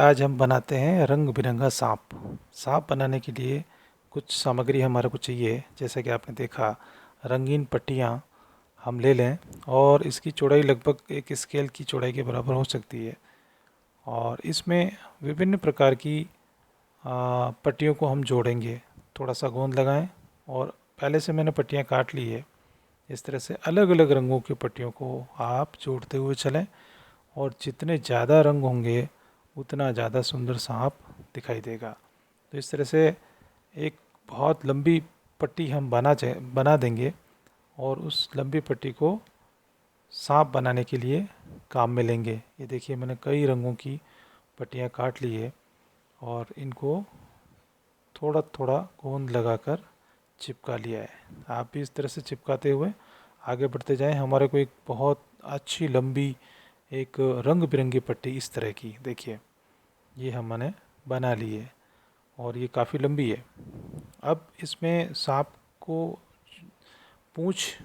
आज हम बनाते हैं रंग बिरंगा सांप। सांप बनाने के लिए कुछ सामग्री हमारे को चाहिए। जैसा कि आपने देखा, रंगीन पट्टियाँ हम ले लें और इसकी चौड़ाई लगभग एक स्केल की चौड़ाई के बराबर हो सकती है। और इसमें विभिन्न प्रकार की पट्टियों को हम जोड़ेंगे। थोड़ा सा गोंद लगाएं और पहले से मैंने पट्टियाँ काट ली है। इस तरह से अलग अलग रंगों की पट्टियों को आप जोड़ते हुए चलें और जितने ज़्यादा रंग होंगे उतना ज़्यादा सुंदर सांप दिखाई देगा। तो इस तरह से एक बहुत लंबी पट्टी हम बना देंगे और उस लंबी पट्टी को सांप बनाने के लिए काम में लेंगे। ये देखिए, मैंने कई रंगों की पट्टियाँ काट ली है और इनको थोड़ा थोड़ा गोंद लगाकर चिपका लिया है। आप भी इस तरह से चिपकाते हुए आगे बढ़ते जाएं। हमारे को एक बहुत अच्छी लंबी एक रंग बिरंगी पट्टी इस तरह की देखिए, ये हमने बना ली है और ये काफ़ी लंबी है। अब इसमें सांप को पूंछ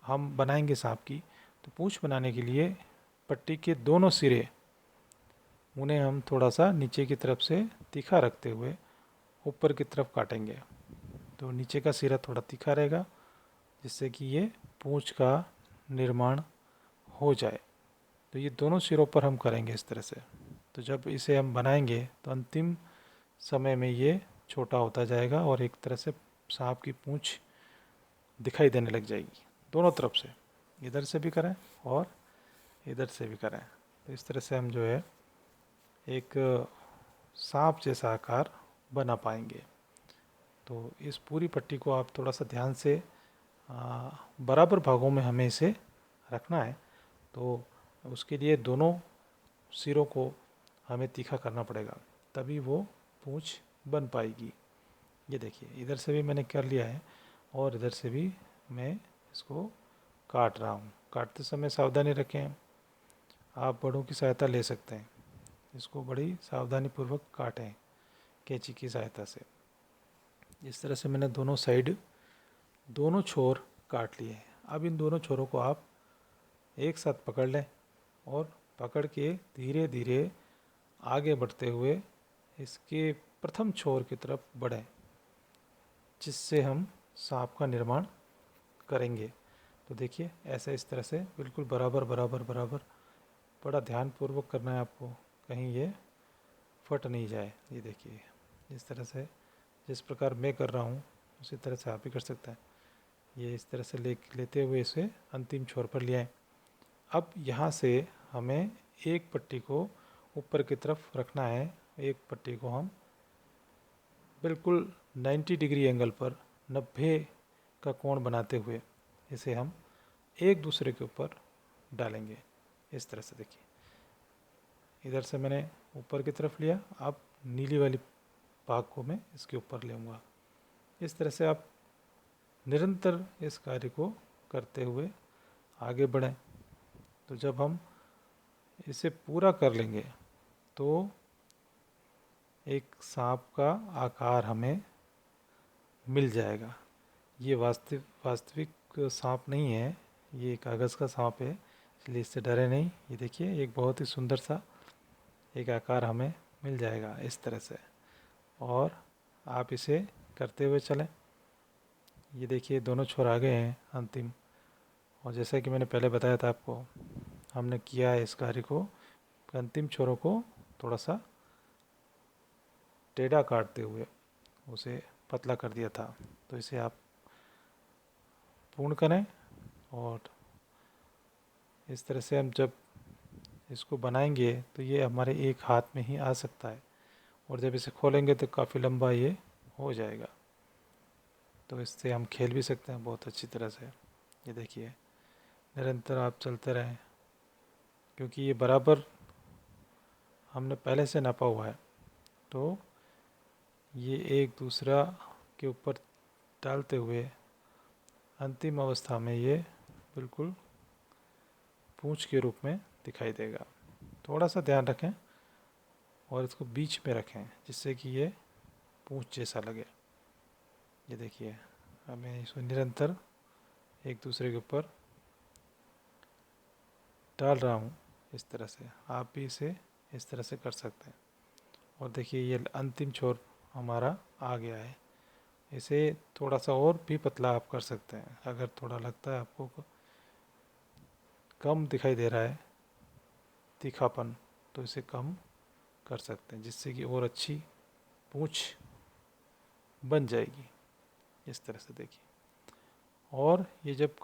हम बनाएंगे सांप की। तो पूंछ बनाने के लिए पट्टी के दोनों सिरे, उन्हें हम थोड़ा सा नीचे की तरफ से तीखा रखते हुए ऊपर की तरफ काटेंगे। तो नीचे का सिरा थोड़ा तीखा रहेगा जिससे कि ये पूंछ का निर्माण हो जाए। तो ये दोनों सिरों पर हम करेंगे इस तरह से। तो जब इसे हम बनाएंगे तो अंतिम समय में ये छोटा होता जाएगा और एक तरह से सांप की पूंछ दिखाई देने लग जाएगी दोनों तरफ से। इधर से भी करें और इधर से भी करें। तो इस तरह से हम जो है एक सांप जैसा आकार बना पाएंगे। तो इस पूरी पट्टी को आप थोड़ा सा ध्यान से बराबर भागों में हमें इसे रखना है। तो उसके लिए दोनों सिरों को हमें तीखा करना पड़ेगा, तभी वो पूंछ बन पाएगी। ये देखिए, इधर से भी मैंने कर लिया है और इधर से भी मैं इसको काट रहा हूँ। काटते समय सावधानी रखें, आप बड़ों की सहायता ले सकते हैं। इसको बड़ी सावधानी पूर्वक काटें कैंची की सहायता से। इस तरह से मैंने दोनों साइड दोनों छोर काट लिए हैं। अब इन दोनों छोरों को आप एक साथ पकड़ लें और पकड़ के धीरे धीरे आगे बढ़ते हुए इसके प्रथम छोर की तरफ बढ़ें, जिससे हम सांप का निर्माण करेंगे। तो देखिए, ऐसे इस तरह से बिल्कुल बराबर बराबर बराबर, बड़ा ध्यानपूर्वक करना है आपको, कहीं ये फट नहीं जाए। ये देखिए, इस तरह से जिस प्रकार मैं कर रहा हूँ उसी तरह से आप भी कर सकते हैं। ये इस तरह से लेते हुए इसे अंतिम छोर पर ले आएँ। अब यहाँ से हमें एक पट्टी को ऊपर की तरफ रखना है। एक पट्टी को हम बिल्कुल 90 डिग्री एंगल पर 90 का कोण बनाते हुए इसे हम एक दूसरे के ऊपर डालेंगे। इस तरह से देखिए, इधर से मैंने ऊपर की तरफ लिया, अब नीली वाली भाग को मैं इसके ऊपर लूँगा। इस तरह से आप निरंतर इस कार्य को करते हुए आगे बढ़ें। तो जब हम इसे पूरा कर लेंगे तो एक सांप का आकार हमें मिल जाएगा। ये वास्तविक सांप नहीं है, ये कागज़ का सांप है, इसलिए इससे डरे नहीं। ये देखिए, एक बहुत ही सुंदर सा एक आकार हमें मिल जाएगा इस तरह से। और आप इसे करते हुए चलें। ये देखिए, दोनों छोर आ गए हैं अंतिम। और जैसा कि मैंने पहले बताया था आपको, हमने किया है इस कार्य को, अंतिम छोरों को थोड़ा सा टेढ़ा काटते हुए उसे पतला कर दिया था। तो इसे आप पूर्ण करें और इस तरह से हम जब इसको बनाएंगे तो ये हमारे एक हाथ में ही आ सकता है और जब इसे खोलेंगे तो काफ़ी लंबा ये हो जाएगा। तो इससे हम खेल भी सकते हैं बहुत अच्छी तरह से। ये देखिए, निरंतर आप चलते रहें, क्योंकि ये बराबर हमने पहले से नापा हुआ है। तो ये एक दूसरा के ऊपर डालते हुए अंतिम अवस्था में ये बिल्कुल पूंछ के रूप में दिखाई देगा। थोड़ा सा ध्यान रखें और इसको बीच में रखें जिससे कि ये पूंछ जैसा लगे। ये देखिए, हमें इसको निरंतर एक दूसरे के ऊपर डाल रहा हूँ इस तरह से। आप भी इसे इस तरह से कर सकते हैं। और देखिए ये अंतिम छोर हमारा आ गया है। इसे थोड़ा सा और भी पतला आप कर सकते हैं, अगर थोड़ा लगता है आपको कम दिखाई दे रहा है तीखापन, तो इसे कम कर सकते हैं, जिससे कि और अच्छी पूंछ बन जाएगी। इस तरह से देखिए, और ये जब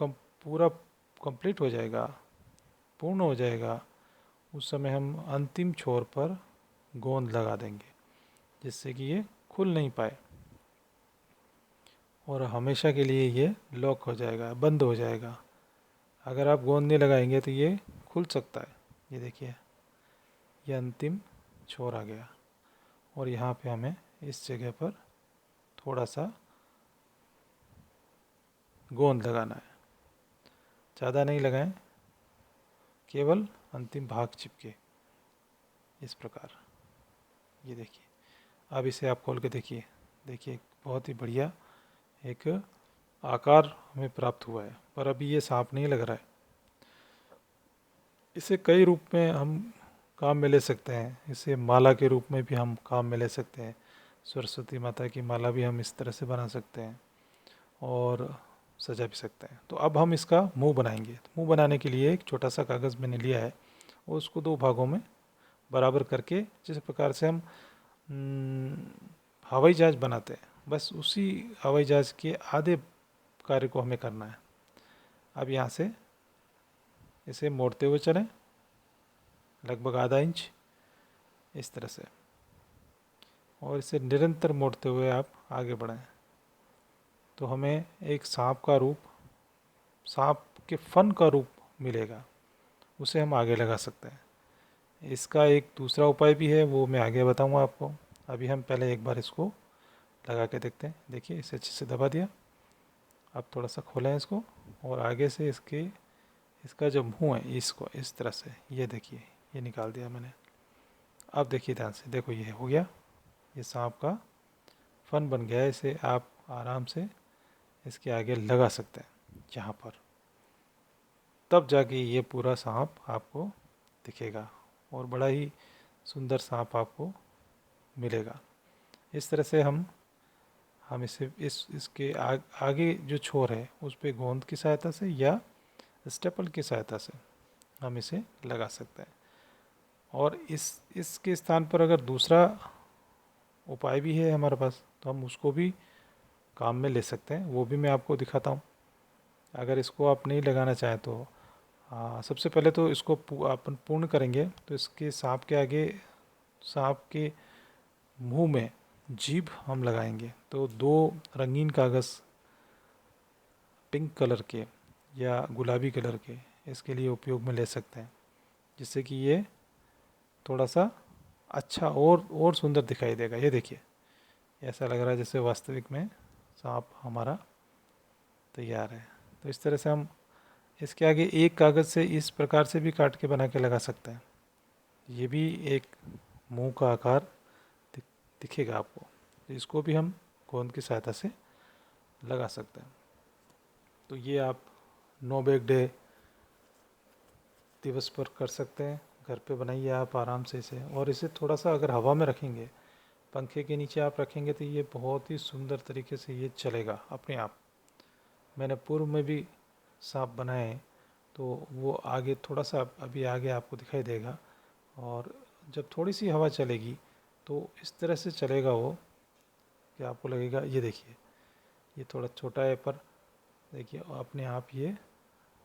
पूरा कंप्लीट हो जाएगा, पूर्ण हो जाएगा, उस समय हम अंतिम छोर पर गोंद लगा देंगे, जिससे कि ये खुल नहीं पाए और हमेशा के लिए ये लॉक हो जाएगा, बंद हो जाएगा। अगर आप गोंद नहीं लगाएंगे तो ये खुल सकता है। ये देखिए, ये अंतिम छोर आ गया, और यहाँ पे हमें इस जगह पर थोड़ा सा गोंद लगाना है, ज़्यादा नहीं लगाएं, केवल अंतिम भाग चिपके, इस प्रकार। ये देखिए, अब इसे आप खोल के देखिए, देखिए बहुत ही बढ़िया एक आकार हमें प्राप्त हुआ है। पर अभी ये सांप नहीं लग रहा है। इसे कई रूप में हम काम में ले सकते हैं। इसे माला के रूप में भी हम काम में ले सकते हैं। सरस्वती माता की माला भी हम इस तरह से बना सकते हैं और सजा भी सकते हैं। तो अब हम इसका मुंह बनाएंगे। तो मुंह बनाने के लिए एक छोटा सा कागज़ मैंने लिया है, और उसको दो भागों में बराबर करके, जिस प्रकार से हम हवाई जहाज़ बनाते हैं, बस उसी हवाई जहाज़ के आधे कार्य को हमें करना है। अब यहाँ से इसे मोड़ते हुए चलें, लगभग आधा इंच इस तरह से, और इसे निरंतर मोड़ते हुए आप आगे बढ़ें, तो हमें एक सांप का रूप, सांप के फन का रूप मिलेगा। उसे हम आगे लगा सकते हैं। इसका एक दूसरा उपाय भी है, वो मैं आगे बताऊंगा आपको। अभी हम पहले एक बार इसको लगा के देखते हैं। देखिए, इसे अच्छे से दबा दिया। अब थोड़ा सा खोलें इसको, और आगे से इसका जो मुंह है, इसको इस तरह से, ये देखिए, ये निकाल दिया मैंने। अब देखिए ध्यान से, देखो ये हो गया, ये सांप का फन बन गया है। इसे आप आराम से इसके आगे लगा सकते हैं यहाँ पर, तब जाके ये पूरा सांप आपको दिखेगा और बड़ा ही सुंदर सांप आपको मिलेगा। इस तरह से हम इसे इसके आगे जो छोर है उस पे गोंद की सहायता से या स्टेपल की सहायता से हम इसे लगा सकते हैं। और इसके स्थान पर अगर दूसरा उपाय भी है हमारे पास, तो हम उसको भी काम में ले सकते हैं। वो भी मैं आपको दिखाता हूँ। अगर इसको आप नहीं लगाना चाहें तो सबसे पहले तो इसको अपन पूर्ण करेंगे, तो इसके सांप के आगे, सांप के मुंह में जीभ हम लगाएंगे। तो दो रंगीन कागज़, पिंक कलर के या गुलाबी कलर के, इसके लिए उपयोग में ले सकते हैं, जिससे कि ये थोड़ा सा अच्छा और सुंदर दिखाई देगा। ये देखिए, ऐसा लग रहा है जैसे वास्तविक में सांप हमारा तैयार है। तो इस तरह से हम इसके आगे एक कागज़ से इस प्रकार से भी काट के बना के लगा सकते हैं। ये भी एक मुंह का आकार दिखेगा आपको। तो इसको भी हम गोंद की सहायता से लगा सकते हैं। तो ये आप नो बैग डे दिवस पर कर सकते हैं। घर पे बनाइए आप आराम से इसे, और इसे थोड़ा सा अगर हवा में रखेंगे, पंखे के नीचे आप रखेंगे, तो ये बहुत ही सुंदर तरीके से ये चलेगा अपने आप। मैंने पूर्व में भी सांप बनाए, तो वो आगे थोड़ा सा अभी आगे आपको दिखाई देगा, और जब थोड़ी सी हवा चलेगी तो इस तरह से चलेगा वो कि आपको लगेगा, ये देखिए, ये थोड़ा छोटा है, पर देखिए अपने आप ये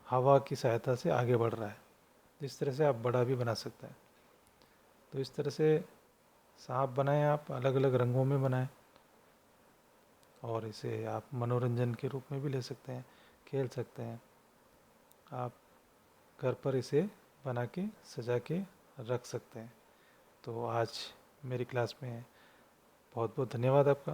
हवा की सहायता से आगे बढ़ रहा है। इस तरह से आप बड़ा भी बना सकते हैं। तो इस तरह से सांप बनाएं, आप अलग अलग रंगों में बनाएं, और इसे आप मनोरंजन के रूप में भी ले सकते हैं, खेल सकते हैं। आप घर पर इसे बना के सजा के रख सकते हैं। तो आज मेरी क्लास में बहुत बहुत धन्यवाद आपका।